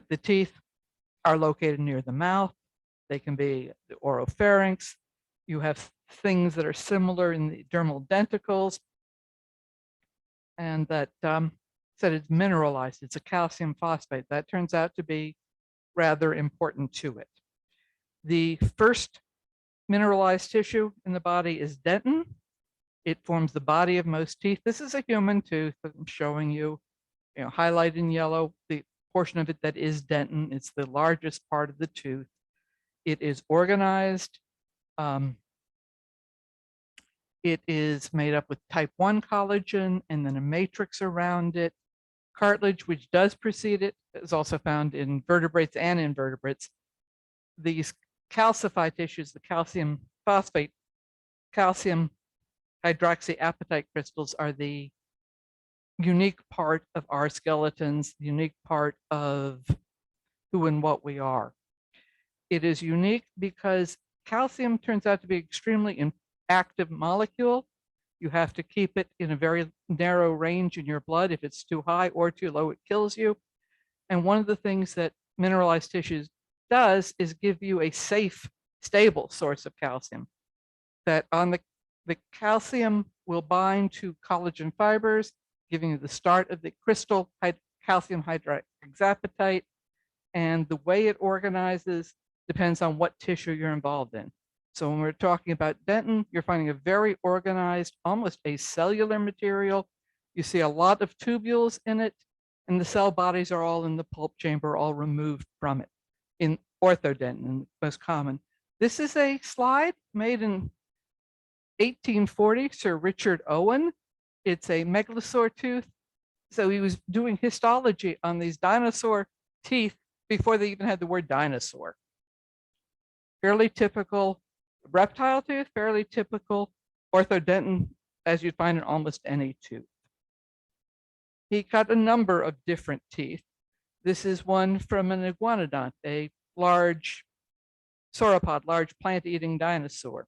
the teeth are located near the mouth. They can be the oropharynx. You have things that are similar in the dermal denticles, and that said it's mineralized. It's a calcium phosphate. That turns out to be rather important to it. The first mineralized tissue in the body is dentin. It forms the body of most teeth. This is a human tooth that I'm showing you, highlighted in yellow, the portion of it that is dentin. It's the largest part of the tooth. It is organized. It is made up with type 1 collagen and then a matrix around it. Cartilage, which does precede it, is also found in vertebrates and invertebrates. These calcified tissues, the calcium phosphate, calcium hydroxyapatite crystals, are the unique part of our skeletons, the unique part of who and what we are. It is unique because calcium turns out to be extremely active molecule. You have to keep it in a very narrow range in your blood. If it's too high or too low, it kills you. And one of the things that mineralized tissues does is give you a safe, stable source of calcium. That on the calcium will bind to collagen fibers, giving you the start of the crystal calcium hydroxyapatite. And the way it organizes depends on what tissue you're involved in. So when we're talking about dentin, you're finding a very organized, almost acellular material. You see a lot of tubules in it, and the cell bodies are all in the pulp chamber, all removed from it. In orthodentin, most common. This is a slide made in 1840, Sir Richard Owen. It's a megalosaur tooth. So he was doing histology on these dinosaur teeth before they even had the word dinosaur. Fairly typical reptile tooth, fairly typical orthodentin, as you'd find in almost any tooth. He cut a number of different teeth. This is one from an iguanodont, a large sauropod, large plant-eating dinosaur.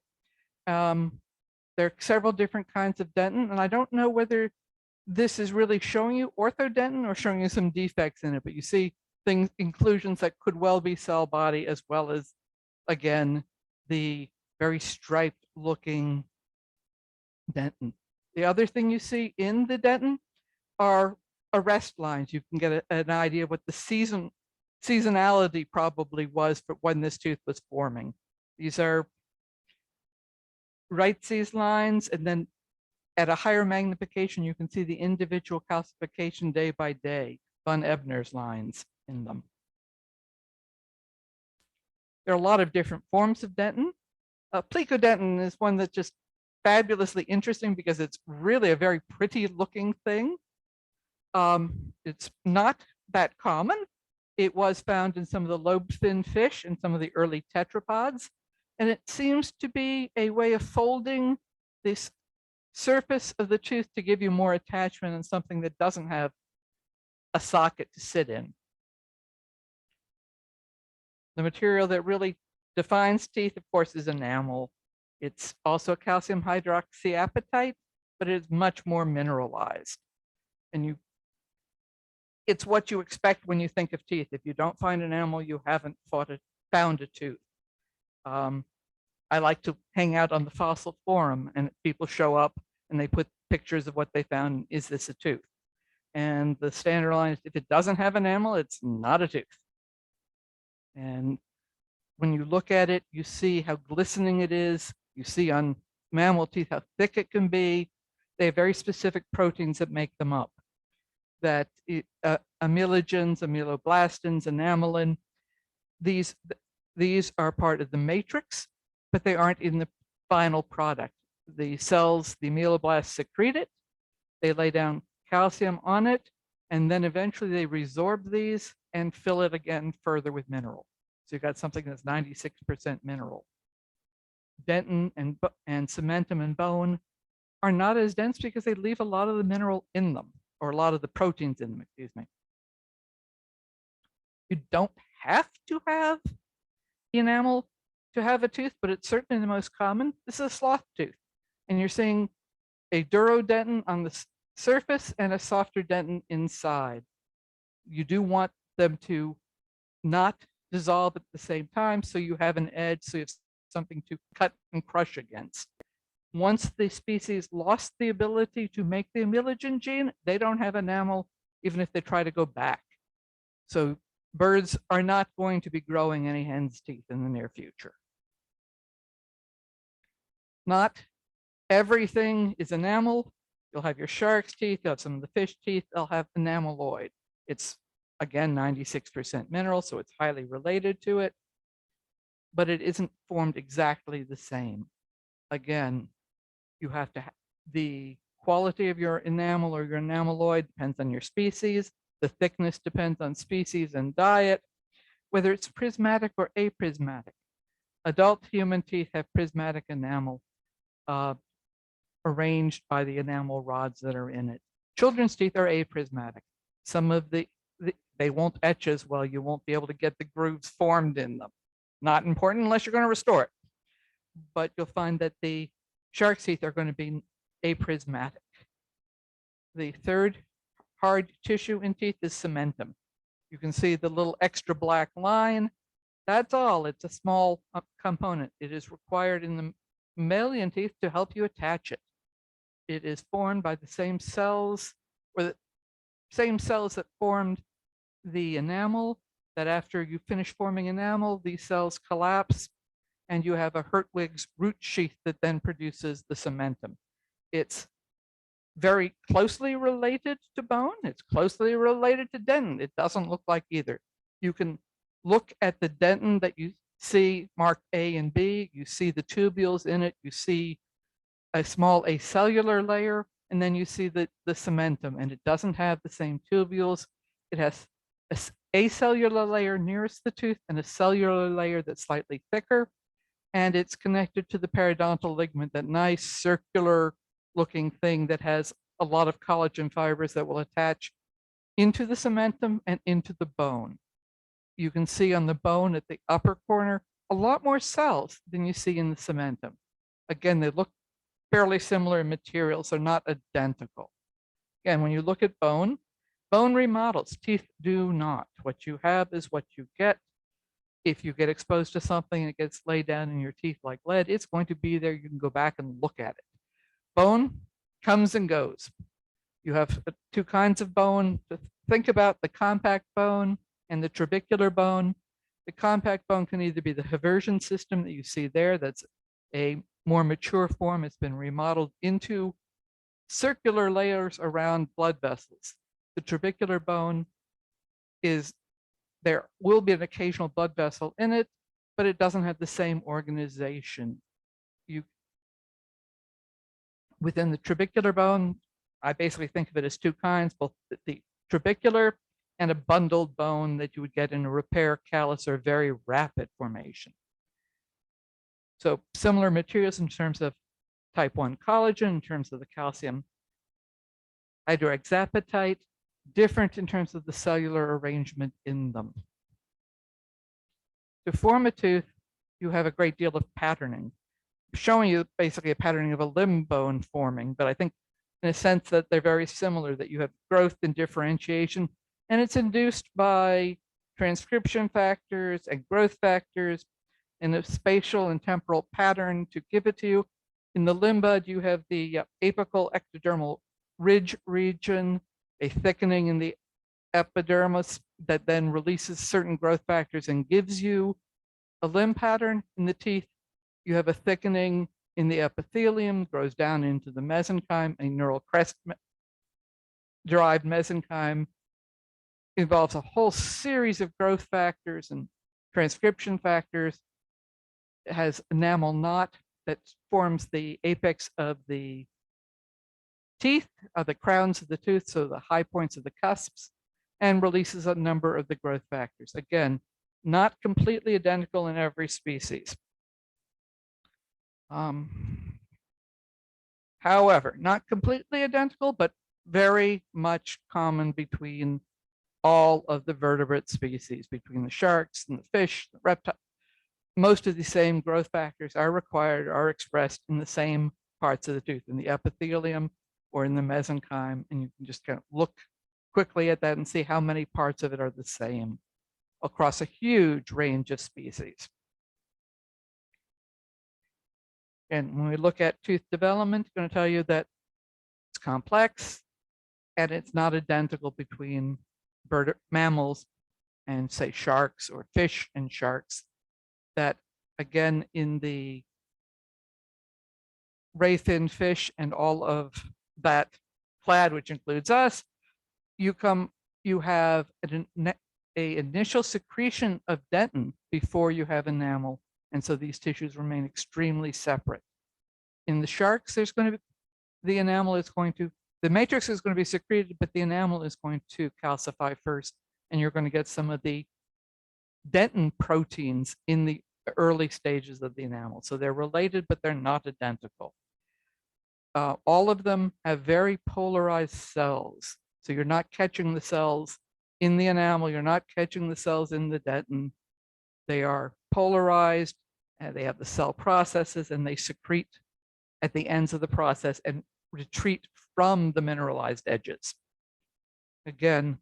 There are several different kinds of dentin, and I don't know whether this is really showing you orthodentin or showing you some defects in it, but you see things, inclusions that could well be cell body, as well as, again, the very striped looking dentin. The other thing you see in the dentin are arrest lines. You can get an idea of what the seasonality probably was for when this tooth was forming. These are Wright's lines, and then at a higher magnification, you can see the individual calcification day by day, von Ebner's lines in them. There are a lot of different forms of dentin. Plecodentin is one that's just fabulously interesting because it's really a very pretty looking thing. It's not that common. It was found in some of the lobe-fin fish and some of the early tetrapods. And it seems to be a way of folding this surface of the tooth to give you more attachment and something that doesn't have a socket to sit in. The material that really defines teeth, of course, is enamel. It's also calcium hydroxyapatite, but it's much more mineralized. And it's what you expect when you think of teeth. If you don't find enamel, you haven't found a tooth. I like to hang out on the fossil forum, and people show up and they put pictures of what they found. Is this a tooth? And the standard line is, if it doesn't have enamel, it's not a tooth. And when you look at it, you see how glistening it is. You see on mammal teeth how thick it can be. They have very specific proteins that make them up. That amelogens, ameloblastins, enamelin, these are part of the matrix, but they aren't in the final product. The cells, the ameloblasts secrete it, they lay down calcium on it, and then eventually they resorb these and fill it again further with mineral. So you've got something that's 96% mineral. Dentin and cementum and bone are not as dense because they leave a lot of the mineral in them, or a lot of the proteins in them, excuse me. You don't have to have enamel to have a tooth, but it's certainly the most common. This is a sloth tooth, and you're seeing a durodentin on the surface and a softer dentin inside. You do want them to not dissolve at the same time, so you have an edge, so you have something to cut and crush against. Once the species lost the ability to make the myelin gene, they don't have enamel, even if they try to go back. So birds are not going to be growing any hen's teeth in the near future. Not everything is enamel. You'll have your shark's teeth, you'll have some of the fish teeth, they'll have enameloid. It's, again, 96% mineral, so it's highly related to it, but it isn't formed exactly the same. Again, you have to have the quality of your enamel or your enameloid depends on your species. The thickness depends on species and diet, whether it's prismatic or aprismatic. Adult human teeth have prismatic enamel arranged by the enamel rods that are in it. Children's teeth are aprismatic. Some of they won't etch as well. You won't be able to get the grooves formed in them. Not important unless you're going to restore it. But you'll find that the shark's teeth are going to be aprismatic. The third hard tissue in teeth is cementum. You can see the little extra black line. That's all. It's a small component. It is required in the mammalian teeth to help you attach it. It is formed by the same cells, or the same cells that formed the enamel, that after you finish forming enamel, these cells collapse and you have a Hertwig's root sheath that then produces the cementum. It's very closely related to bone. It's closely related to dentin. It doesn't look like either. You can look at the dentin that you see marked A and B. You see the tubules in it. You see a small acellular layer, and then you see the cementum, and it doesn't have the same tubules. It has an acellular layer nearest the tooth and a cellular layer that's slightly thicker, and it's connected to the periodontal ligament, that nice circular looking thing that has a lot of collagen fibers that will attach into the cementum and into the bone. You can see on the bone at the upper corner a lot more cells than you see in the cementum. Again, they look fairly similar in materials, they're not identical. Again, when you look at bone, bone remodels, teeth do not. What you have is what you get. If you get exposed to something and it gets laid down in your teeth like lead, it's going to be there. You can go back and look at it. Bone comes and goes. You have two kinds of bone to think about: the compact bone and the trabecular bone. The compact bone can either be the Haversian system that you see there, that's a more mature form. It's been remodeled into circular layers around blood vessels. The trabecular bone is, there will be an occasional blood vessel in it, but it doesn't have the same organization. Within the trabecular bone, I basically think of it as two kinds, both the trabecular and a bundled bone that you would get in a repair callus or very rapid formation. So similar materials in terms of type 1 collagen, in terms of the calcium hydroxyapatite, different in terms of the cellular arrangement in them. To form a tooth, you have a great deal of patterning, showing you basically a patterning of a limb bone forming, but I think in a sense that they're very similar, that you have growth and differentiation, and it's induced by transcription factors and growth factors and a spatial and temporal pattern to give it to you. In the limb bud, you have the apical ectodermal ridge region, a thickening in the epidermis that then releases certain growth factors and gives you a limb pattern. In the teeth, you have a thickening in the epithelium, grows down into the mesenchyme. A neural crest derived mesenchyme involves a whole series of growth factors and transcription factors. It has enamel knot that forms the apex of the teeth, the crowns of the tooth, so the high points of the cusps, and releases a number of the growth factors. Again, not completely identical in every species. However, not completely identical, but very much common between all of the vertebrate species, between the sharks and the fish, the reptiles. Most of the same growth factors are required, are expressed in the same parts of the tooth, in the epithelium or in the mesenchyme, and you can just kind of look quickly at that and see how many parts of it are the same. across a huge range of species. And when we look at tooth development, I'm going to tell you that it's complex and it's not identical between mammals and say sharks, or fish and sharks. That again, in the ray fin fish and all of that clade, which includes us, you have an initial secretion of dentin before you have enamel, and so these tissues remain extremely separate. In the sharks, there's going to be the matrix is going to be secreted, but the enamel is going to calcify first, and you're going to get some of the dentin proteins in the early stages of the enamel. So they're related, but they're not identical. All of them have very polarized cells. So you're not catching the cells in the enamel, you're not catching the cells in the dentin. They are polarized, and they have the cell processes, and they secrete at the ends of the process and retreat from the mineralized edges. Again,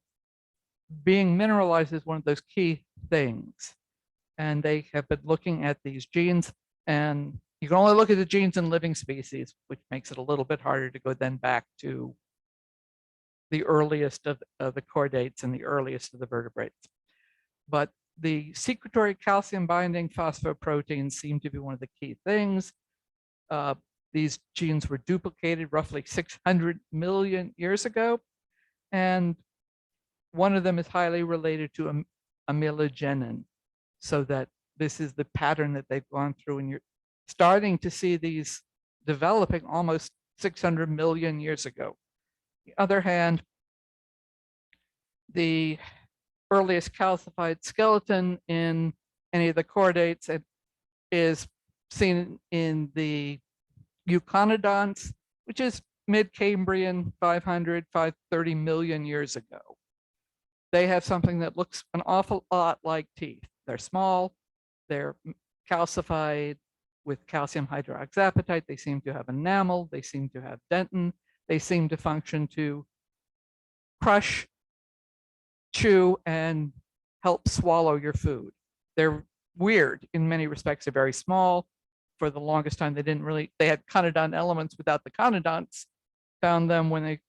being mineralized is one of those key things. And they have been looking at these genes, and you can only look at the genes in living species, which makes it a little bit harder to go then back to the earliest of the chordates and the earliest of the vertebrates. But the secretory calcium binding phosphoproteins seem to be one of the key things. These genes were duplicated roughly 600 million years ago, and one of them is highly related to amelogenin, so that this is the pattern that they've gone through, and you're starting to see these developing almost 600 million years ago. On the other hand, the earliest calcified skeleton in any of the chordates is seen in the euconodonts, which is mid-Cambrian, 500, 530 million years ago. They have something that looks an awful lot like teeth. They're small, they're calcified with calcium hydroxyapatite, they seem to have enamel, they seem to have dentin, they seem to function to crush, chew, and help swallow your food. They're weird in many respects. They're very small. For the longest time, they had conodont elements without the conodonts. Found them when they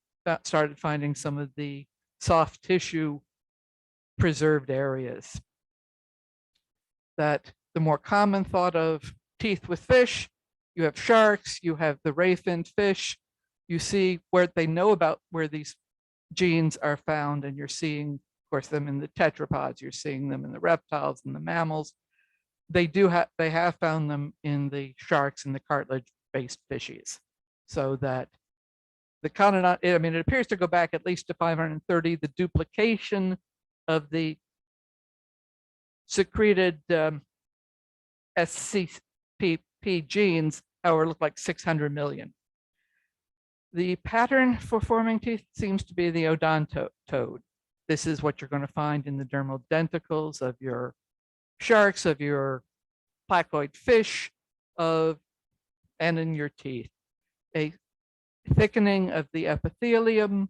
started finding some of the soft tissue preserved areas. That the more common thought of teeth with fish, you have sharks, you have the ray finned fish, you see where they know about where these genes are found, and you're seeing, of course, them in the tetrapods, you're seeing them in the reptiles and the mammals. They have found them in the sharks and the cartilage-based fishes, so that the conodont, it appears to go back at least to 530. The duplication of the secreted SCPP genes, however, look like 600 million. The pattern for forming teeth seems to be the odontode. This is what you're going to find in the dermal denticles of your sharks, of your placoid fish, and in your teeth. A thickening of the epithelium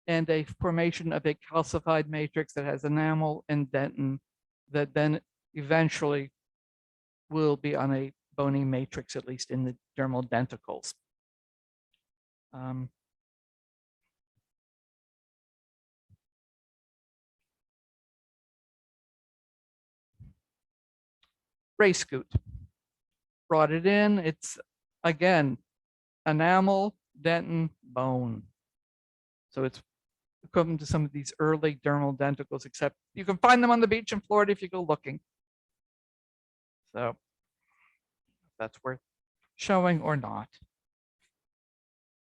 and a formation of a calcified matrix that has enamel and dentin that then eventually will be on a bony matrix, at least in the dermal denticles. Ray scoot. Brought it in. It's, again, enamel, dentin, bone. So it's equivalent to some of these early dermal denticles, except you can find them on the beach in Florida if you go looking. So that's worth showing or not.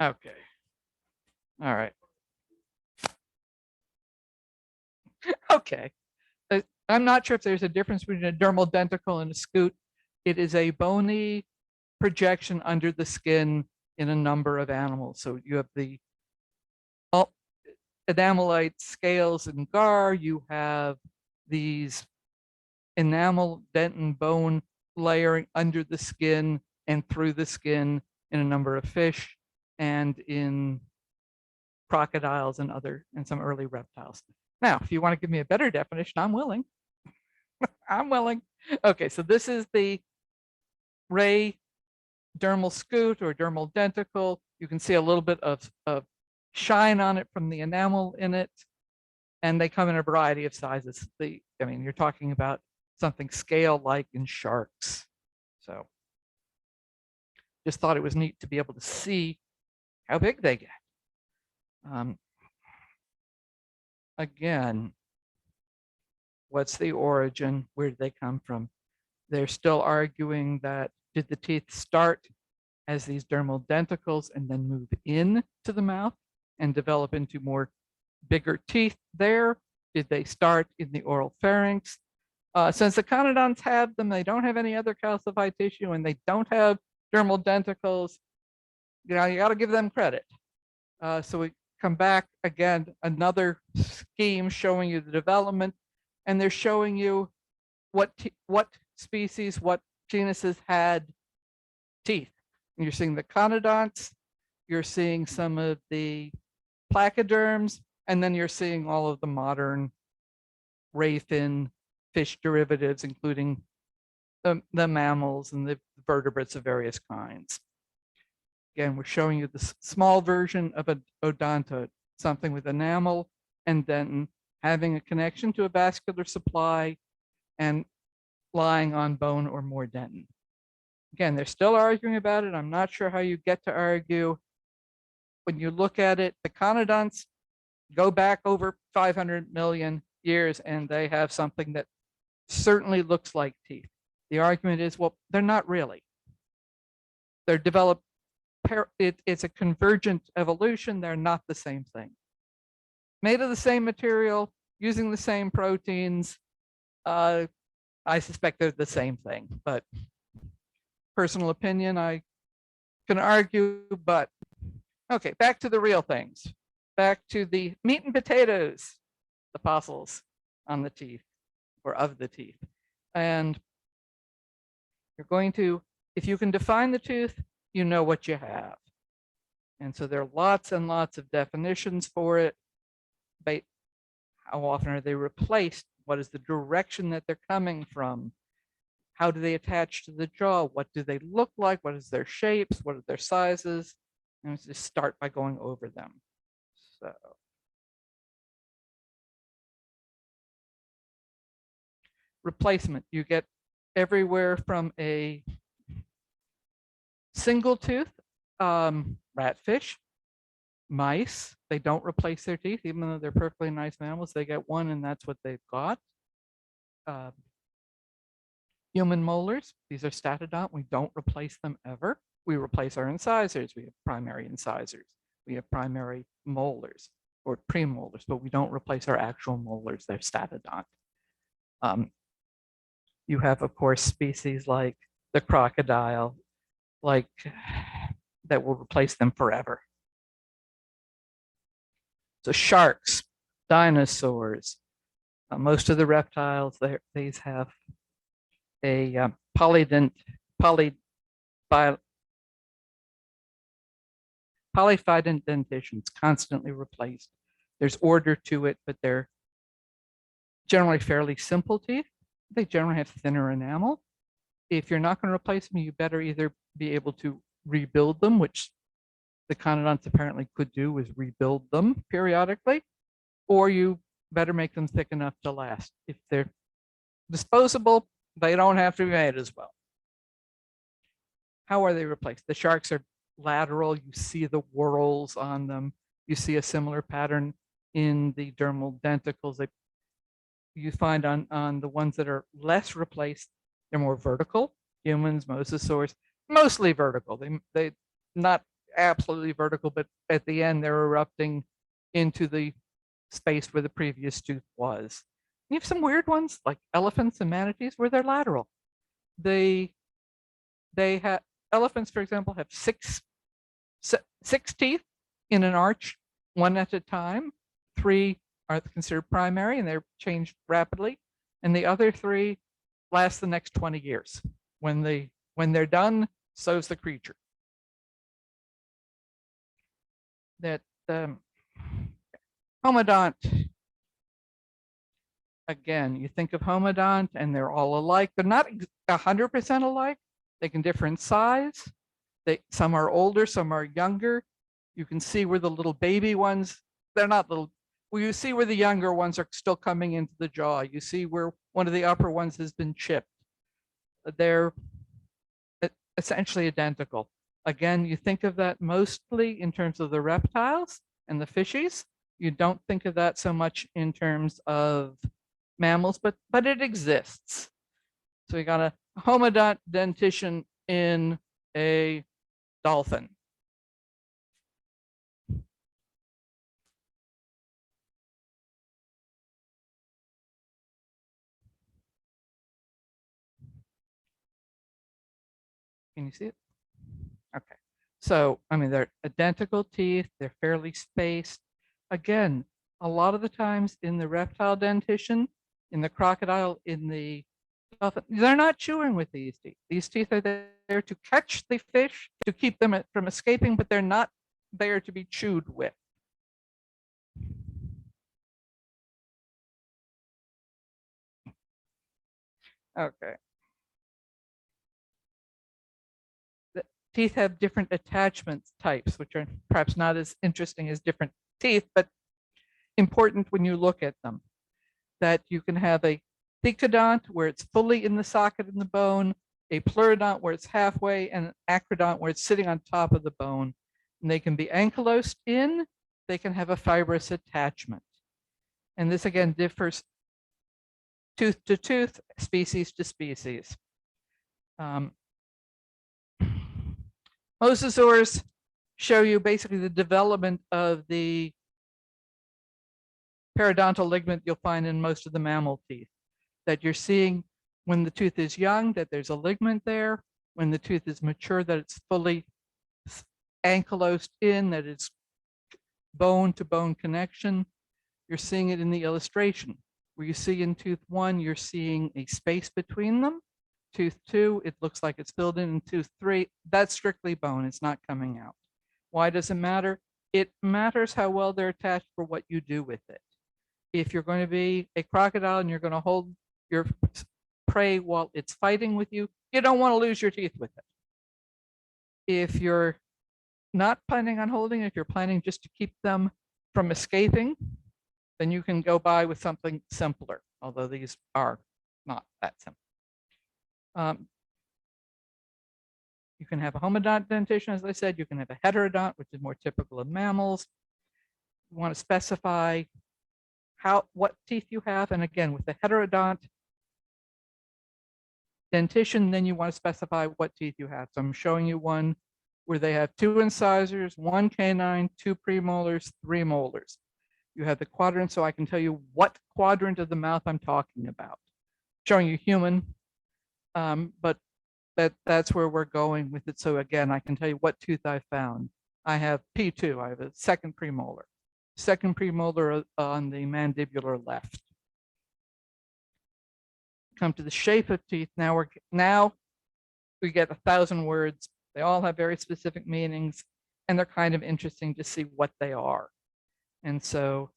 Okay. All right. Okay. I'm not sure if there's a difference between a dermal denticle and a scoot. It is a bony projection under the skin in a number of animals. So you have the enameloid scales and gar, you have these enamel dentin bone layering under the skin and through the skin in a number of fish and in crocodiles and some early reptiles. Now, if you want to give me a better definition, I'm willing. I'm willing. Okay, so this is the ray dermal scoot or dermal denticle. You can see a little bit of shine on it from the enamel in it, and they come in a variety of sizes. I mean, you're talking about something scale-like in sharks. So just thought it was neat to be able to see how big they get. Again, what's the origin? Where did they come from? They're still arguing that did the teeth start as these dermal denticles and then move in to the mouth and develop into more bigger teeth there? Did they start in the oral pharynx? Since the conodonts have them, they don't have any other calcified tissue and they don't have dermal denticles, you know, you got to give them credit. So we come back again, another scheme showing you the development, and they're showing you what species, what genuses had teeth. And you're seeing the conodonts, you're seeing some of the placoderms, and then you're seeing all of the modern ray fin fish derivatives, including the mammals and the vertebrates of various kinds. Again, we're showing you the small version of an odontid, something with enamel and dentin, having a connection to a vascular supply and lying on bone or more dentin. Again, they're still arguing about it. I'm not sure how you get to argue. When you look at it, the conodonts go back over 500 million years and they have something that certainly looks like teeth. The argument is, well, they're not really. They're developed, it's a convergent evolution. They're not the same thing. Made of the same material, using the same proteins. I suspect they're the same thing, but personal opinion, I can argue, but okay, back to the real things. Back to the meat and potatoes, the fossils on the teeth or of the teeth. And you're going to, if you can define the tooth, you know what you have. And so there are lots and lots of definitions for it. But how often are they replaced? What is the direction that they're coming from? How do they attach to the jaw? What do they look like? What is their shapes? What are their sizes? And let's just start by going over them. So replacement, you get everywhere from a single tooth, ratfish, mice, they don't replace their teeth, even though they're perfectly nice mammals. They get one and that's what they've got. Human molars, these are statodont. We don't replace them ever. We replace our incisors. We have primary incisors. We have primary molars or premolars, but we don't replace our actual molars. They're statodont. You have, of course, species like the crocodile, like that will replace them forever. So sharks, dinosaurs, most of the reptiles, these have a polyphydent dentition. It's constantly replaced. There's order to it, but they're generally fairly simple teeth. They generally have thinner enamel. If you're not going to replace them, you better either be able to rebuild them, which the conodonts apparently could do, is rebuild them periodically, or you better make them thick enough to last. If they're disposable, they don't have to be made as well. How are they replaced? The sharks are lateral. You see the whorls on them. You see a similar pattern in the dermal denticles that you find on the ones that are less replaced. They're more vertical. Humans, mosasaurs, mostly vertical. They not absolutely vertical, but at the end they're erupting into the space where the previous tooth was. You have some weird ones like elephants and manatees where they're lateral. They have elephants, for example, have six teeth in an arch, one at a time. 3 are considered primary and they're changed rapidly, and the other 3 last the next 20 years. When they're done, so's the creature. That homodont, Again, you think of homodont and they're all alike. They're not 100% alike. They can differ in size. Some are older, some are younger. You can see where the little baby ones, they're not little, well, you see where the younger ones are still coming into the jaw. You see where one of the upper ones has been chipped. They're essentially identical. Again, you think of that mostly in terms of the reptiles and the fishies. You don't think of that so much in terms of mammals, but it exists. So we got a homodont dentition in a dolphin. Can you see it? Okay. So, I mean, they're identical teeth. They're fairly spaced. Again, a lot of the times in the reptile dentition, in the crocodile, in the dolphin, they're not chewing with these teeth. These teeth are there to catch the fish, to keep them from escaping, but they're not there to be chewed with. Okay. The teeth have different attachment types, which are perhaps not as interesting as different teeth, but important when you look at them. That you can have a thecodont where it's fully in the socket in the bone, a pleurodont where it's halfway, and an acrodont where it's sitting on top of the bone. And they can be ankylosed in, they can have a fibrous attachment. And this again differs tooth to tooth, species to species. Mosasaurs show you basically the development of the periodontal ligament you'll find in most of the mammal teeth. That you're seeing when the tooth is young, that there's a ligament there. When the tooth is mature, that it's fully ankylosed in, that it's bone to bone connection. You're seeing it in the illustration where you see in tooth 1, you're seeing a space between them. Tooth 2, it looks like it's filled in. Tooth 3, that's strictly bone. It's not coming out. Why does it matter? It matters how well they're attached for what you do with it. If you're going to be a crocodile and you're going to hold your prey while it's fighting with you, you don't want to lose your teeth with it. If you're not planning on holding it, if you're planning just to keep them from escaping, then you can go by with something simpler, although these are not that simple. You can have a homodont dentition, as I said. You can have a heterodont, which is more typical of mammals. You want to specify what teeth you have. And again, with the heterodont dentition, then you want to specify what teeth you have. So I'm showing you one where they have 2 incisors, 1 canine, 2 premolars, 3 molars. You have the quadrant, so I can tell you what quadrant of the mouth I'm talking about. Showing you human, but that's where we're going with it. So again, I can tell you what tooth I found. I have P2, I have a second premolar on the mandibular left. Come to the shape of teeth. Now we get 1,000 words. They all have very specific meanings, and they're kind of interesting to see what they are. And so,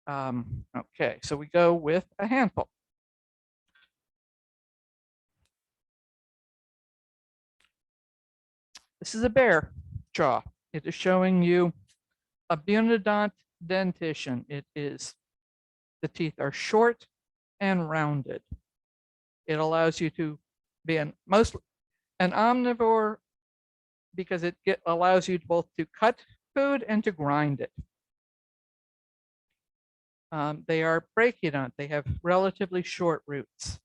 okay, so we go with a handful. This is a bear jaw. It is showing you a bunodont dentition. It is, the teeth are short and rounded. It allows you to be an omnivore because it allows you both to cut food and to grind it. They are brachiodont. They have relatively short roots.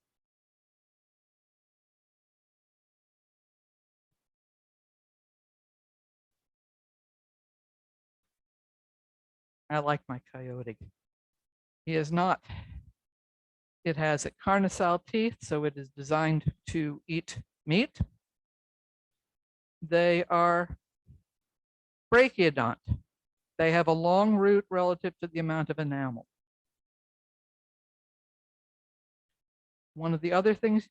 I like my coyote. He is not. It has a carnosal teeth, so it is designed to eat meat. They are brachiodont. They have a long root relative to the amount of enamel. One of the other things,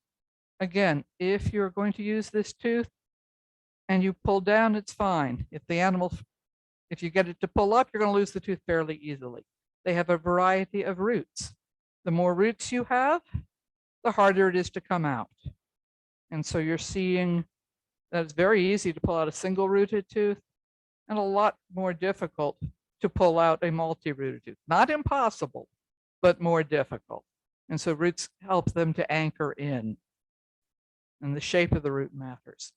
again, if you're going to use this tooth and you pull down, it's fine. If you get it to pull up, you're going to lose the tooth fairly easily. they have a variety of roots. The more roots you have, the harder it is to come out. And so you're seeing that it's very easy to pull out a single rooted tooth and a lot more difficult to pull out a multi-rooted tooth. Not impossible, but more difficult. And so roots help them to anchor in. And the shape of the root matters.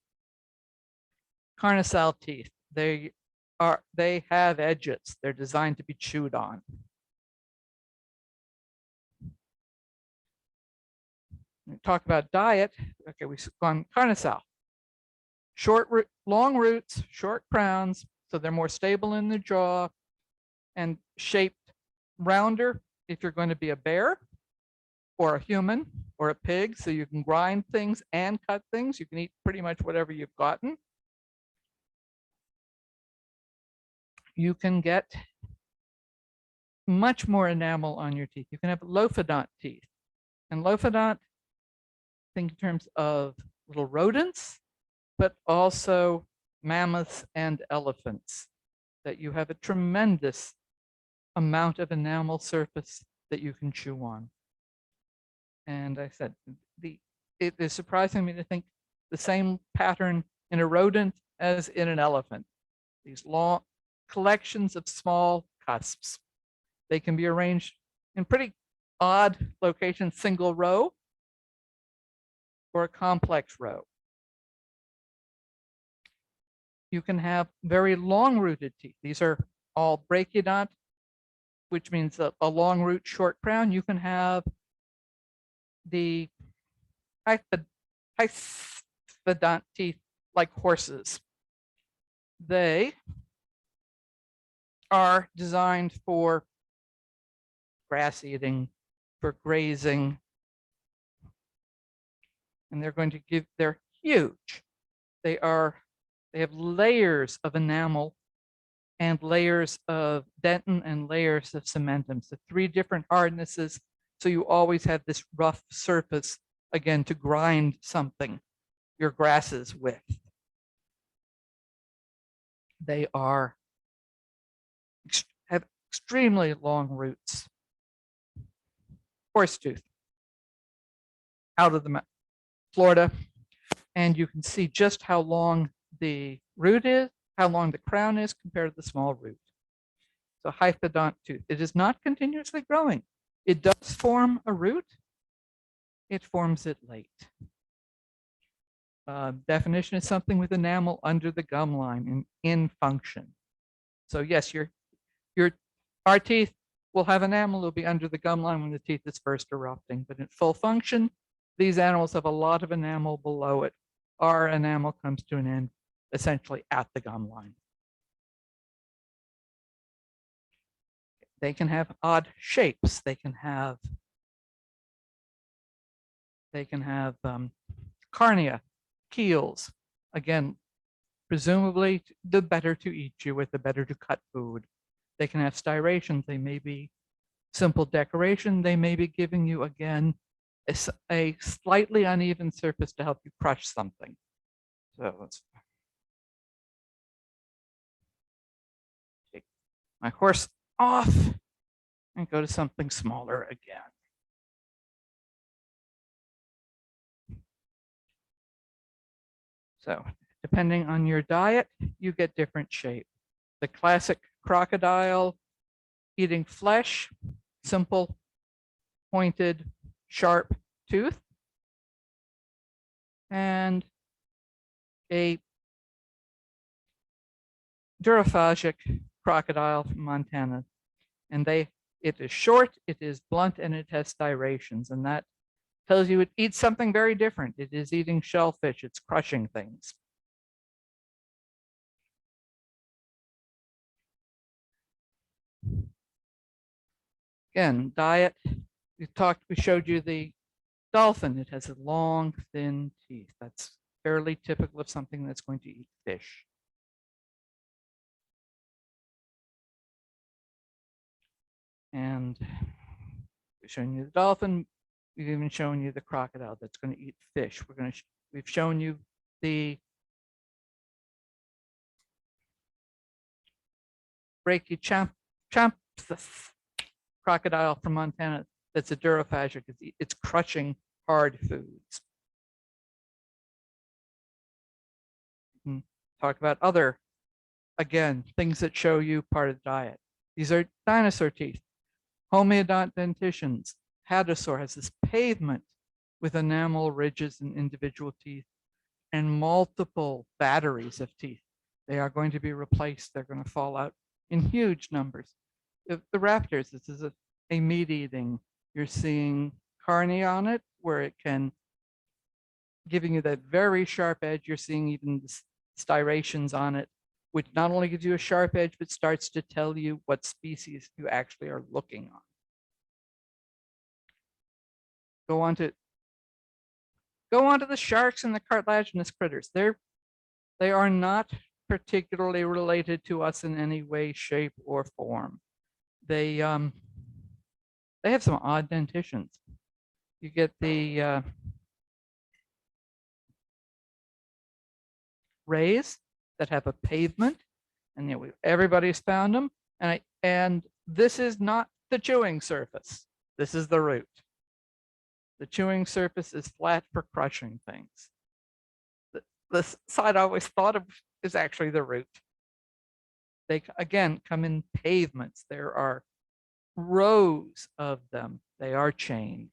Carnassial teeth, they have edges. They're designed to be chewed on. We talk about diet. Okay, we've gone carnassial. Long roots, short crowns, so they're more stable in the jaw and shaped rounder if you're going to be a bear or a human or a pig, so you can grind things and cut things. You can eat pretty much whatever you've gotten. You can get much more enamel on your teeth. You can have lophodont teeth. And lophodont, think in terms of little rodents, but also mammoths and elephants, that you have a tremendous amount of enamel surface that you can chew on. And I said, it is surprising me to think the same pattern in a rodent as in an elephant. These long collections of small cusps. They can be arranged in pretty odd locations, single row or a complex row. You can have very long rooted teeth. These are all brachiodont, which means a long root, short crown. You can have the hyphodont teeth like horses. They are designed for grass eating, for grazing, and they're huge. They have layers of enamel and layers of dentin and layers of cementum. So 3 different hardnesses. So you always have this rough surface, again, to grind something, your grasses with. They have extremely long roots. Horsetooth, out of the Florida, and you can see just how long the root is, how long the crown is compared to the small root. So hyphodont tooth. It is not continuously growing. It does form a root. It forms it late. Definition is something with enamel under the gum line in function. So yes, our teeth will have enamel. It'll be under the gum line when the teeth is first erupting, but in full function, these animals have a lot of enamel below it. Our enamel comes to an end essentially at the gum line. They can have odd shapes. They can have carnia, keels. Again, presumably the better to eat you with, the better to cut food. They can have striations. They may be simple decoration. They may be giving you, again, a slightly uneven surface to help you crush something. So let's take my horse off and go to something smaller again. So depending on your diet, you get different shape. The classic crocodile eating flesh, simple, pointed, sharp tooth, and a durophagic crocodile from Montana. And it is short, it is blunt, and it has striations. And that tells you it eats something very different. It is eating shellfish, it's crushing things. Again, diet, we showed you the dolphin. It has long, thin teeth. That's fairly typical of something that's going to eat fish. And we've shown you the dolphin. We've even shown you the crocodile that's going to eat fish. We've shown you the brachiochampsus, crocodile from Montana that's a durophagic. It's crushing hard foods. Talk about other, again, things that show you part of the diet. These are dinosaur teeth. Homeodont dentitions. Hadrosaur has this pavement with enamel ridges and individual teeth and multiple batteries of teeth. They are going to be replaced. They're going to fall out in huge numbers. The raptors, this is a meat eating. You're seeing carne on it, where it can, giving you that very sharp edge. You're seeing even the striations on it, which not only gives you a sharp edge, but starts to tell you what species you actually are looking on. Go on to the sharks and the cartilaginous critters. They are not particularly related to us in any way, shape, or form. They have some odd dentitions. You get the rays that have a pavement, and everybody's found them. And this is not the chewing surface. This is the root. The chewing surface is flat for crushing things. The side I always thought of is actually the root. They, again, come in pavements. There are rows of them. They are chained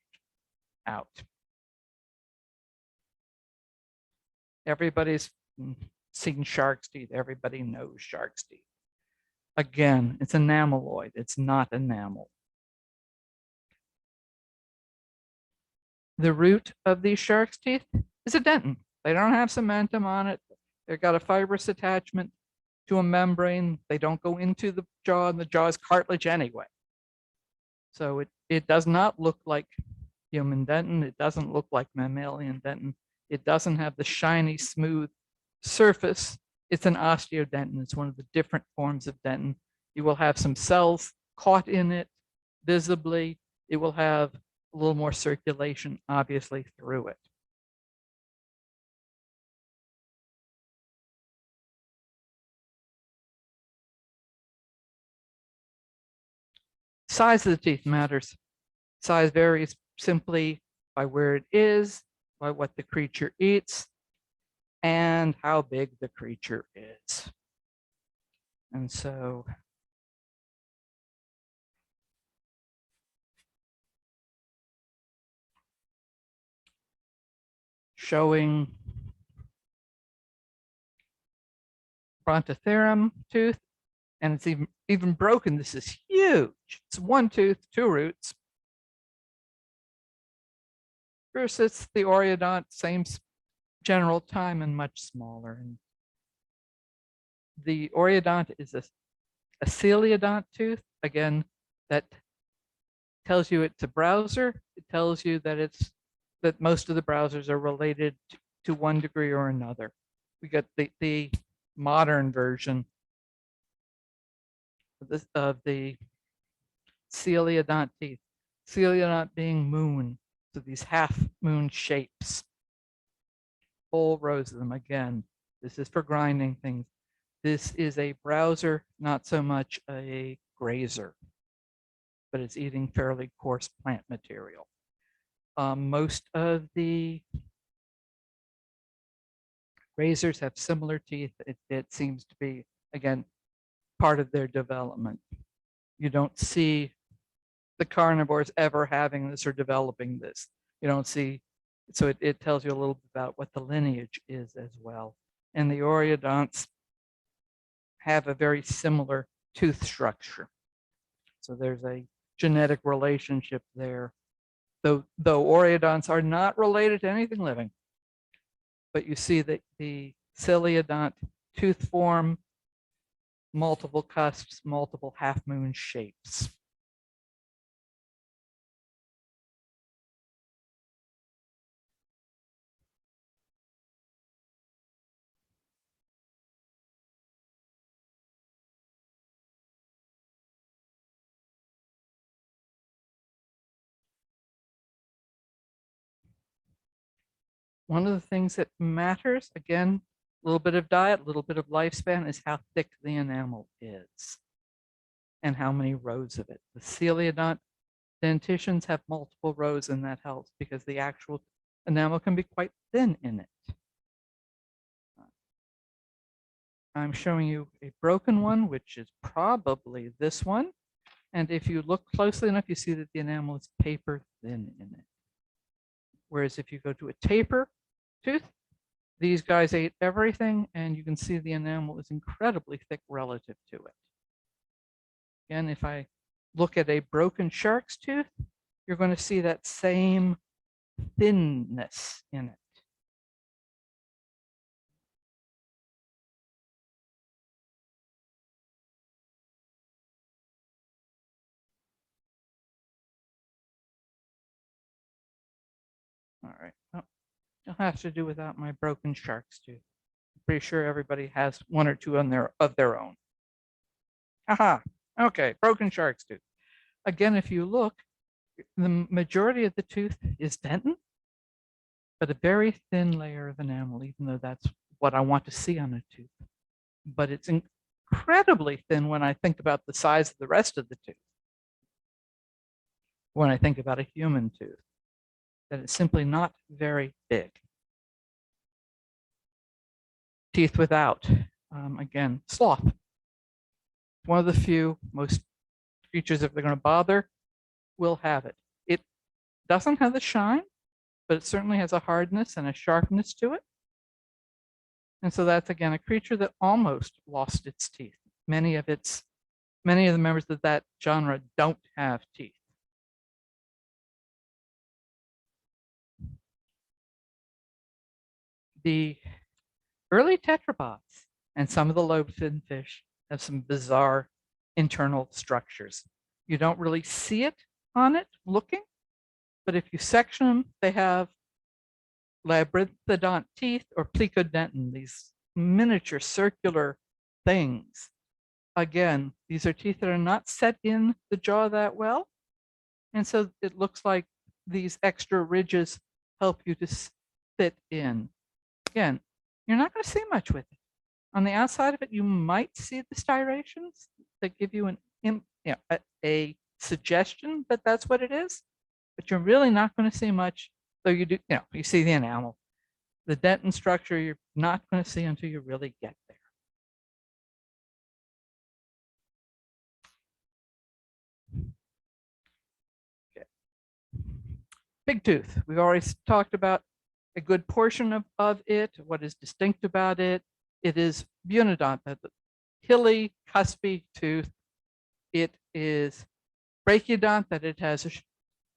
out. Everybody's seen shark's teeth. Everybody knows shark's teeth. Again, it's enameloid. It's not enamel. The root of these shark's teeth is a dentin. They don't have cementum on it. They've got a fibrous attachment to a membrane. They don't go into the jaw, and the jaw is cartilage anyway. So it does not look like human dentin. It doesn't look like mammalian dentin. It doesn't have the shiny, smooth surface. It's an osteodentin. It's one of the different forms of dentin. You will have some cells caught in it visibly. It will have a little more circulation, obviously, through it. Size of the teeth matters. Size varies simply by where it is, by what the creature eats, and how big the creature is. And so showing Brontotherum tooth, and it's even broken. This is huge. It's one tooth, two roots. Versus the Oreodont, same general time and much smaller. And the Oreodont is a coeliodont tooth. Again, that tells you it's a browser. It tells you that that most of the browsers are related to one degree or another. We got the modern version of the coeliodont teeth. Coeliodont being moon, so these half moon shapes. Whole rows of them. Again, this is for grinding things. This is a browser, not so much a grazer, but it's eating fairly coarse plant material. Most of the grazers have similar teeth. It seems to be, again, part of their development. You don't see the carnivores ever having this or developing this. You don't see, so it tells you a little bit about what the lineage is as well. And the Oreodonts have a very similar tooth structure. So there's a genetic relationship there. Though Oreodonts are not related to anything living. But you see that the coeliodont tooth form, multiple cusps, multiple half moon shapes. One of the things that matters, again, a little bit of diet, a little bit of lifespan, is how thick the enamel is. and how many rows of it. The coeliodont dentitions have multiple rows, and that helps because the actual enamel can be quite thin in it. I'm showing you a broken one, which is probably this one. And if you look closely enough, you see that the enamel is paper thin in it. Whereas if you go to a taper tooth, these guys ate everything, and you can see the enamel is incredibly thick relative to it. Again, if I look at a broken shark's tooth, you're going to see that same thinness in it. All right, well, I'll have to do without my broken shark's tooth. I'm pretty sure everybody has one or two on of their own. Aha, okay, broken shark's tooth. Again, if you look, the majority of the tooth is dentin, but a very thin layer of enamel, even though that's what I want to see on a tooth. But it's incredibly thin when I think about the size of the rest of the tooth. When I think about a human tooth, that it's simply not very big. Teeth without, again, sloth. One of the few, most creatures, if they're going to bother, will have it. It doesn't have the shine, but it certainly has a hardness and a sharpness to it. And so that's, again, a creature that almost lost its teeth. Many of the members of that genre don't have teeth. The early tetrapods and some of the lobe-finned fish have some bizarre internal structures. You don't really see it on it looking, but if you section them, they have labyrinthodont teeth or plecodentin, these miniature circular things. Again, these are teeth that are not set in the jaw that well. And so it looks like these extra ridges help you to fit in. Again, you're not going to see much with it. On the outside of it, you might see the striations that give you a suggestion that that's what it is, but you're really not going to see much. Though you do, you see the enamel. The dentin structure you're not going to see until you really get there. Okay. Big tooth. We've already talked about a good portion of it, what is distinct about it. It is bunodont, the hilly, cuspy tooth. It is brachiodont, that it has a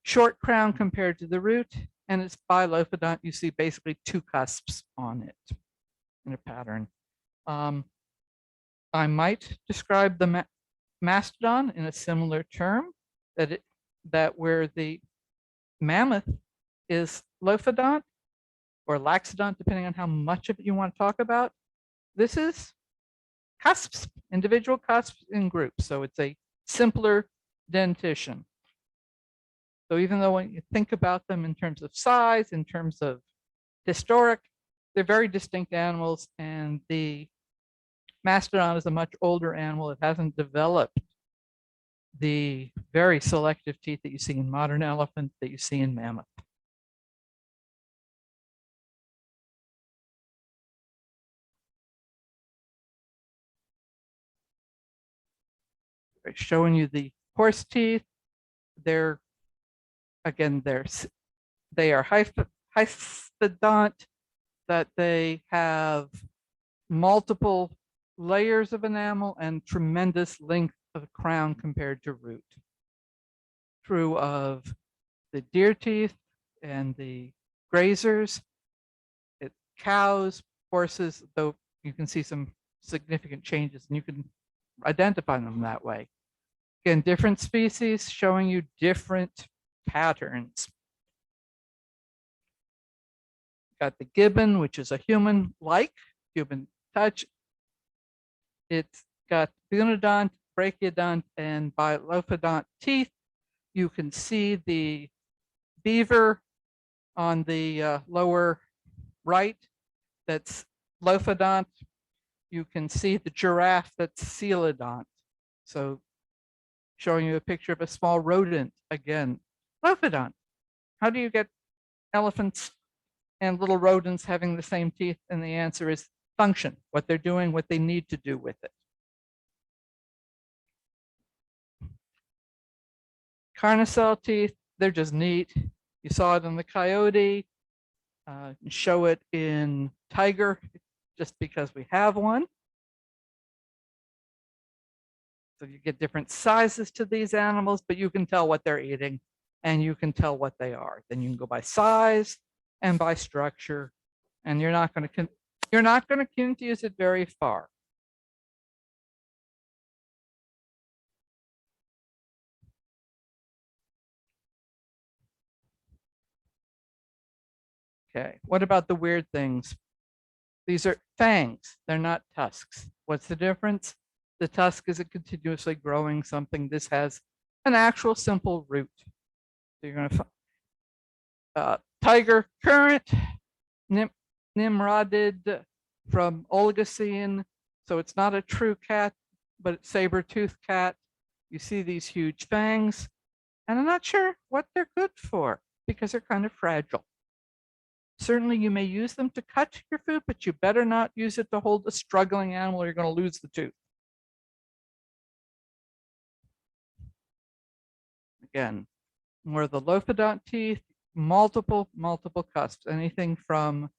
short crown compared to the root, and it's bilophodont. You see basically two cusps on it in a pattern. I might describe the mastodon in a similar term, that where the mammoth is lophodont or laxodont, depending on how much of it you want to talk about. This is cusps, individual cusps in groups. So it's a simpler dentition. So even though when you think about them in terms of size, in terms of historic, they're very distinct animals, and the mastodon is a much older animal. It hasn't developed the very selective teeth that you see in modern elephant, that you see in mammoth. Showing you the horse teeth. They're, again, they are histhodont, that they have multiple layers of enamel and tremendous length of crown compared to root. True of the deer teeth and the grazers, cows, horses, though you can see some significant changes and you can identify them that way. Again, different species showing you different patterns. Got the gibbon, which is a human-like, human touch. It's got bunodont, brachiodont, and bilophodont teeth. You can see the beaver on the lower right, that's lophodont. You can see the giraffe, that's coelodont. So showing you a picture of a small rodent again. Lophodont. How do you get elephants and little rodents having the same teeth? And the answer is function, what they're doing, what they need to do with it. Carnicel teeth, they're just neat. You saw it in the coyote, show it in tiger, just because we have one. So you get different sizes to these animals, but you can tell what they're eating and you can tell what they are. Then you can go by size and by structure, and you're not going to confuse it very far. Okay, what about the weird things? These are fangs, they're not tusks. What's the difference? The tusk is a continuously growing something. This has an actual simple root. So you're going to find tiger current, Nimrodid from Oligocene. So it's not a true cat, but it's saber-toothed cat. You see these huge fangs, and I'm not sure what they're good for because they're kind of fragile. Certainly you may use them to cut your food, but you better not use it to hold a struggling animal or you're going to lose the tooth. Again, more of the Lophodont teeth, multiple cusps, anything from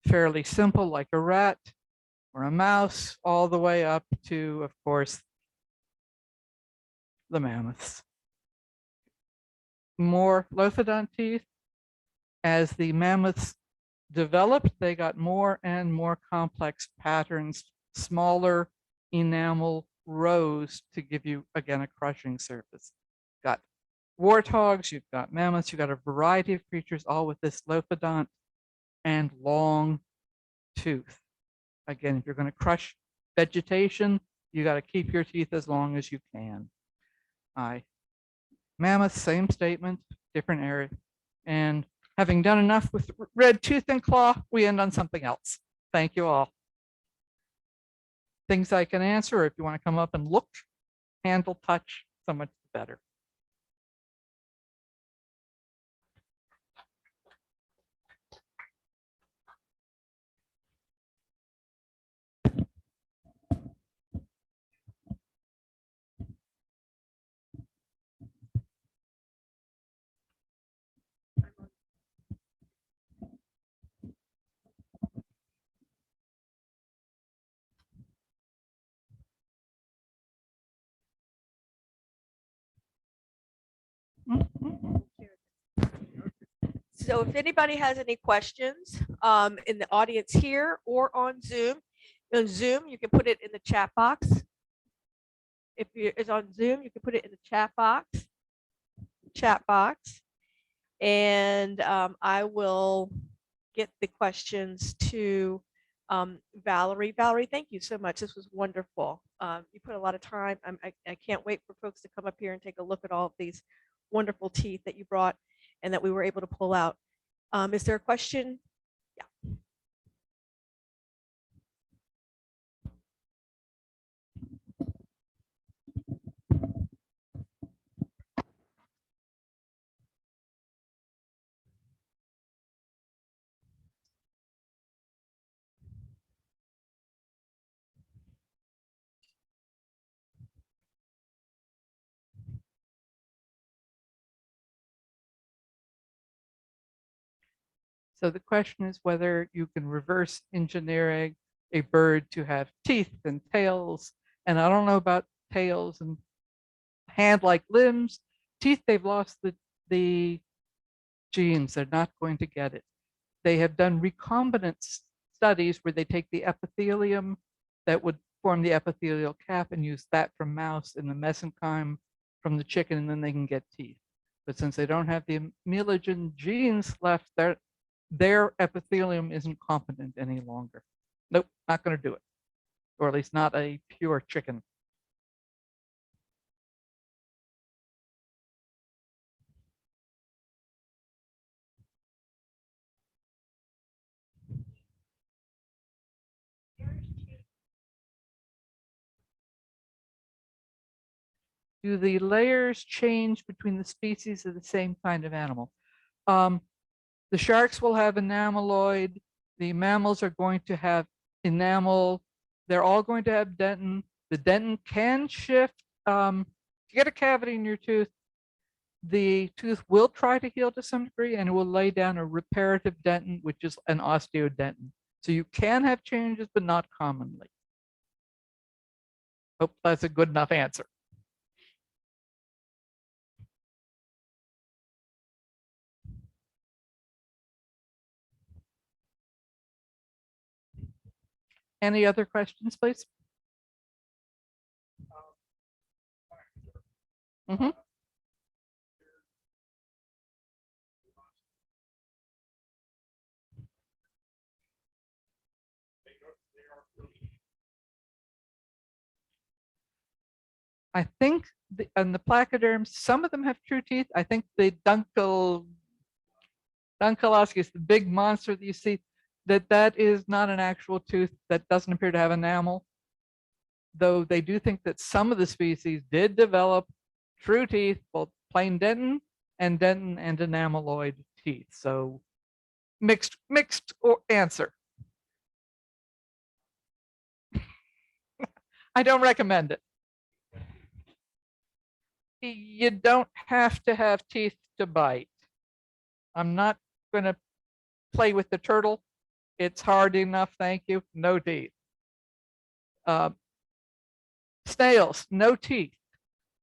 fairly simple like a rat or a mouse, all the way up to, of course, the mammoths. More Lophodont teeth. As the mammoths developed, they got more and more complex patterns, smaller enamel rows to give you, again, a crushing surface. Got warthogs, you've got mammoths, you've got a variety of creatures, all with this Lophodont and long tooth. Again, if you're going to crush vegetation, you got to keep your teeth as long as you can. Mammoth, same statement, different area. And having done enough with red tooth and claw, we end on something else. Thank you all. Things I can answer, or if you want to come up and look, handle, touch, so much better. So if anybody has any questions in the audience here or on Zoom, you can put it in the chat box. If it's on Zoom, you can put it in the chat box. And I will get the questions to Valerie. Valerie, thank you so much. This was wonderful. You put a lot of time. I can't wait for folks to come up here and take a look at all of these wonderful teeth that you brought and that we were able to pull out. Is there a question? Yeah. So the question is whether you can reverse engineering a bird to have teeth and tails. And I don't know about tails and hand-like limbs. Teeth, they've lost the genes. They're not going to get it. They have done recombinant studies where they take the epithelium that would form the epithelial cap and use that from mouse and the mesenchyme from the chicken, and then they can get teeth. But since they don't have the amelogen genes left, their epithelium isn't competent any longer. Nope, not going to do it. Or at least not a pure chicken. Do the layers change between the species of the same kind of animal? The sharks will have enameloid. The mammals are going to have enamel. They're all going to have dentin. The dentin can shift. If you get a cavity in your tooth, the tooth will try to heal to some degree and it will lay down a reparative dentin, which is an osteodentin. So you can have changes, but not commonly. Hope that's a good enough answer. Any other questions, please? Mm-hmm. I think and the placoderms, some of them have true teeth. I think the Dunkelowski, the big monster that you see, that is not an actual tooth. That doesn't appear to have enamel. Though they do think that some of the species did develop true teeth, both plain dentin and enameloid teeth. So mixed answer. I don't recommend it. You don't have to have teeth to bite. I'm not going to play with the turtle. It's hard enough, thank you. No teeth. Snails, no teeth.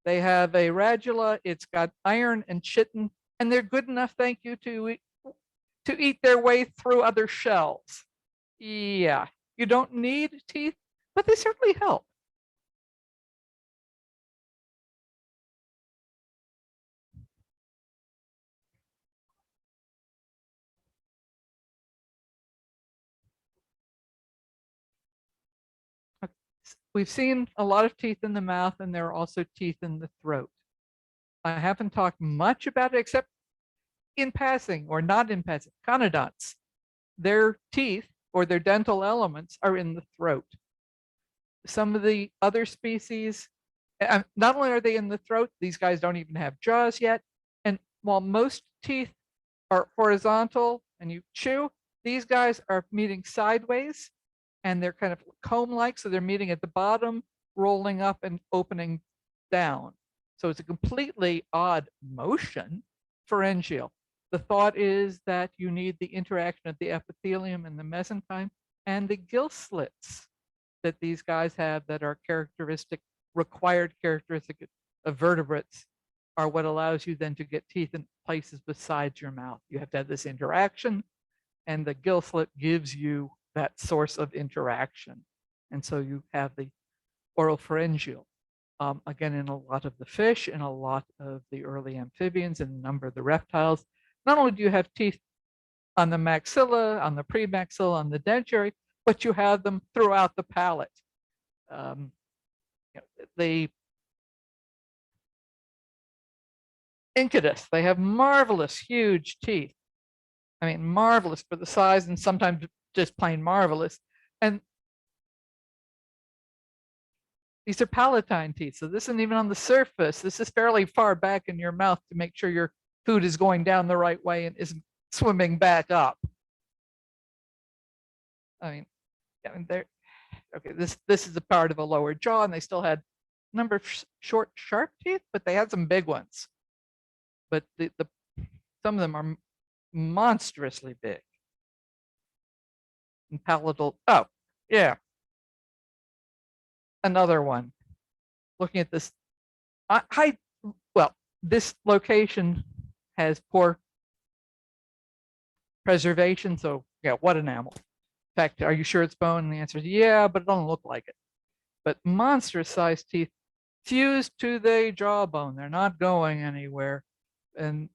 They have a radula. It's got iron and chitin, and they're good enough, thank you, to eat their way through other shells. Yeah, you don't need teeth, but they certainly help. We've seen a lot of teeth in the mouth, and there are also teeth in the throat. I haven't talked much about it except in passing or not in passing. Conodonts, their teeth or their dental elements are in the throat. Some of the other species, not only are they in the throat, these guys don't even have jaws yet. And while most teeth are horizontal and you chew, these guys are meeting sideways and they're kind of comb-like. So they're meeting at the bottom, rolling up and opening down. So it's a completely odd motion, pharyngeal. The thought is that you need the interaction of the epithelium and the mesenchyme and the gill slits that these guys have that are required characteristic of vertebrates are what allows you then to get teeth in places besides your mouth. You have to have this interaction, and the gill slit gives you that source of interaction. And so you have the oropharyngeal. Again, in a lot of the fish and a lot of the early amphibians and a number of the reptiles, not only do you have teeth on the maxilla, on the premaxilla, on the dentary, but you have them throughout the palate. The Incudus, they have marvelous, huge teeth. I mean, marvelous for the size and sometimes just plain marvelous. And these are palatine teeth. So this isn't even on the surface. This is fairly far back in your mouth to make sure your food is going down the right way and isn't swimming back up. I mean, they're okay. This is a part of a lower jaw, and they still had a number of short, sharp teeth, but they had some big ones. But some of them are monstrously big and palatal. Oh, yeah. Another one. Looking at this, well, this location has poor preservation. So yeah, what enamel? In fact, are you sure it's bone? And the answer is yeah, but it doesn't look like it. But monstrous sized teeth fused to the jawbone. They're not going anywhere. And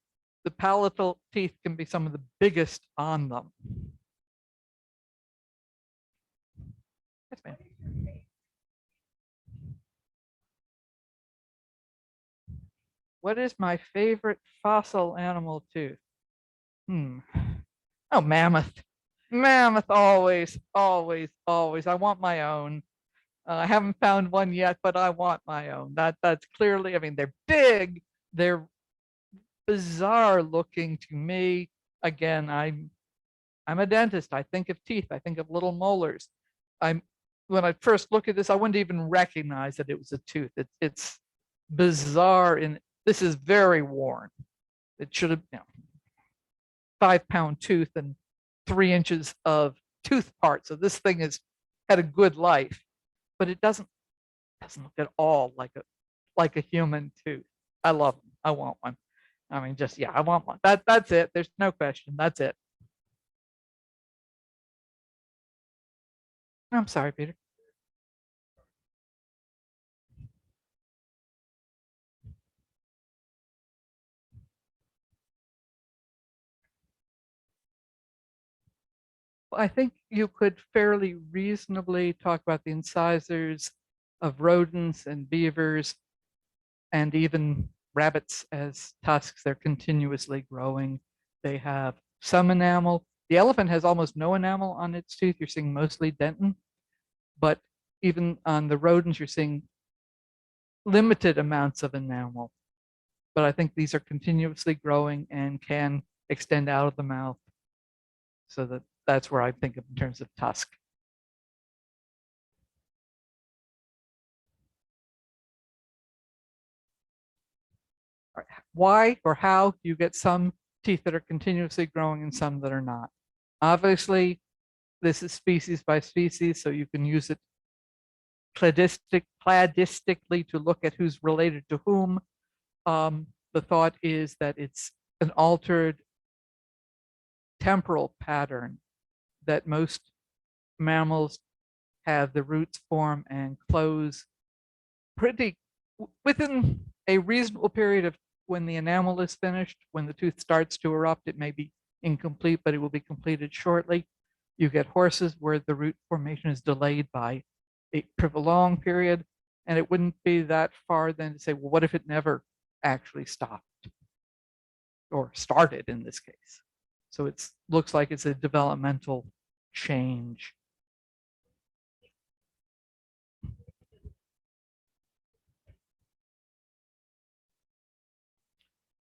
the palatal teeth can be some of the biggest on them. Yes, ma'am. What is my favorite fossil animal tooth? Oh, mammoth. Mammoth, always, always, always. I want my own. I haven't found one yet, but I want my own. That's clearly, I mean, they're big, they're bizarre looking to me. Again, I'm a dentist. I think of teeth. I think of little molars. I'm When I first look at this, I wouldn't even recognize that it was a tooth. It's bizarre, and this is very worn. It should have, 5-pound tooth and 3 inches of tooth part. So this thing has had a good life, but it doesn't look at all like a human tooth. I love them. I want one. I mean, just yeah, I want one. That's it. There's no question. That's it. I'm sorry, Peter. I think you could fairly reasonably talk about the incisors of rodents and beavers and even rabbits as tusks. They're continuously growing. They have some enamel. The elephant has almost no enamel on its tooth. You're seeing mostly dentin, but even on the rodents, you're seeing limited amounts of enamel. But I think these are continuously growing and can extend out of the mouth. So that's where I think of in terms of tusk. Why or how do you get some teeth that are continuously growing and some that are not? Obviously, this is species by species, so you can use it cladistically to look at who's related to whom. The thought is that it's an altered temporal pattern that most mammals have the roots form and close pretty within a reasonable period of when the enamel is finished. When the tooth starts to erupt, it may be incomplete, but it will be completed shortly. You get horses where the root formation is delayed by a prolonged period, and it wouldn't be that far then to say, well, what if it never actually stopped or started in this case? So it looks like it's a developmental change.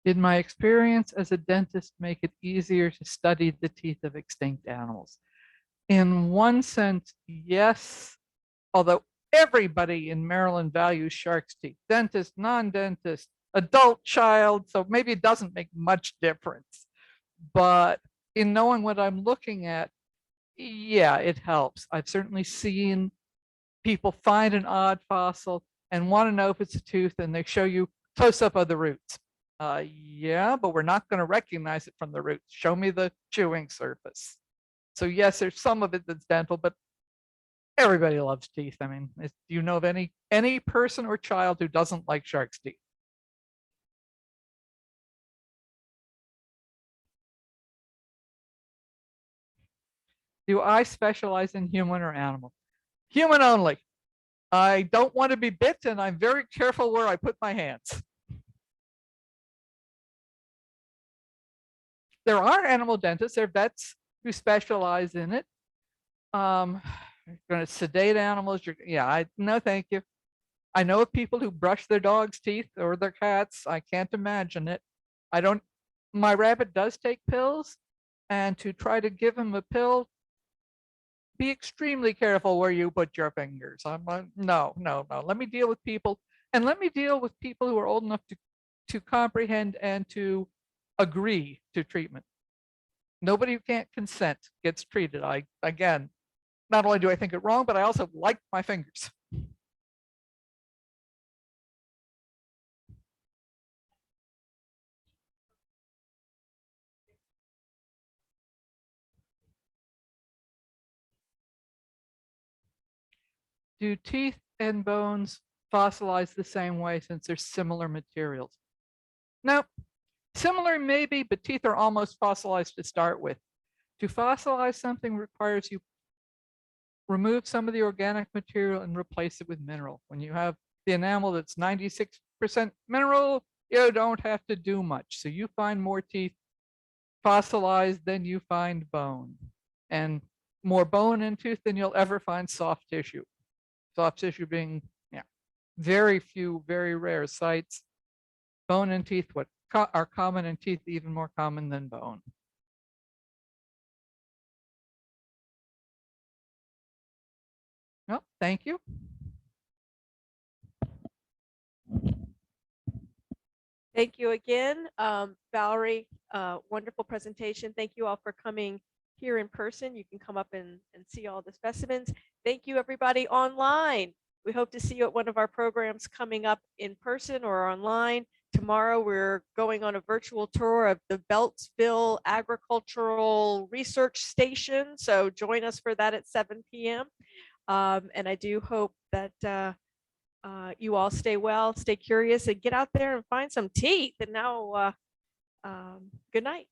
Did my experience as a dentist make it easier to study the teeth of extinct animals? In one sense, yes, although everybody in Maryland values shark's teeth, dentist, non-dentist, adult, child, so maybe it doesn't make much difference. But in knowing what I'm looking at, yeah, it helps. I've certainly seen people find an odd fossil and want to know if it's a tooth, and they show you close up of the roots. Yeah, but we're not going to recognize it from the roots. Show me the chewing surface. So yes, there's some of it that's dental, but everybody loves teeth. I mean, do you know of any person or child who doesn't like shark's teeth? Do I specialize in human or animal? Human only. I don't want to be bit, and I'm very careful where I put my hands. There are animal dentists, there are vets who specialize in it. You're going to sedate animals. No, thank you. I know of people who brush their dog's teeth or their cats. I can't imagine it. I don't. My rabbit does take pills, and to try to give him a pill, be extremely careful where you put your fingers. I'm like, no, no, no. Let me deal with people, and let me deal with people who are old enough to comprehend and to agree to treatment. Nobody who can't consent gets treated. I again, not only do I think it wrong, but I also like my fingers. Do teeth and bones fossilize the same way since they're similar materials? No, similar maybe, but teeth are almost fossilized to start with. To fossilize something requires you remove some of the organic material and replace it with mineral. When you have the enamel that's 96% mineral, you don't have to do much. So you find more teeth fossilized than you find bone, and more bone in tooth than you'll ever find soft tissue. soft tissue being, yeah, very few, very rare sites. Bone and teeth, what are common in teeth, even more common than bone. Well, thank you. Thank you again, Valerie. Wonderful presentation. Thank you all for coming here in person. You can come up and see all the specimens. Thank you, everybody online. We hope to see you at one of our programs coming up in person or online. Tomorrow, we're going on a virtual tour of the Beltsville Agricultural Research Station. So join us for that at 7 p.m. And I do hope that you all stay well, stay curious, and get out there and find some teeth. And now, good night.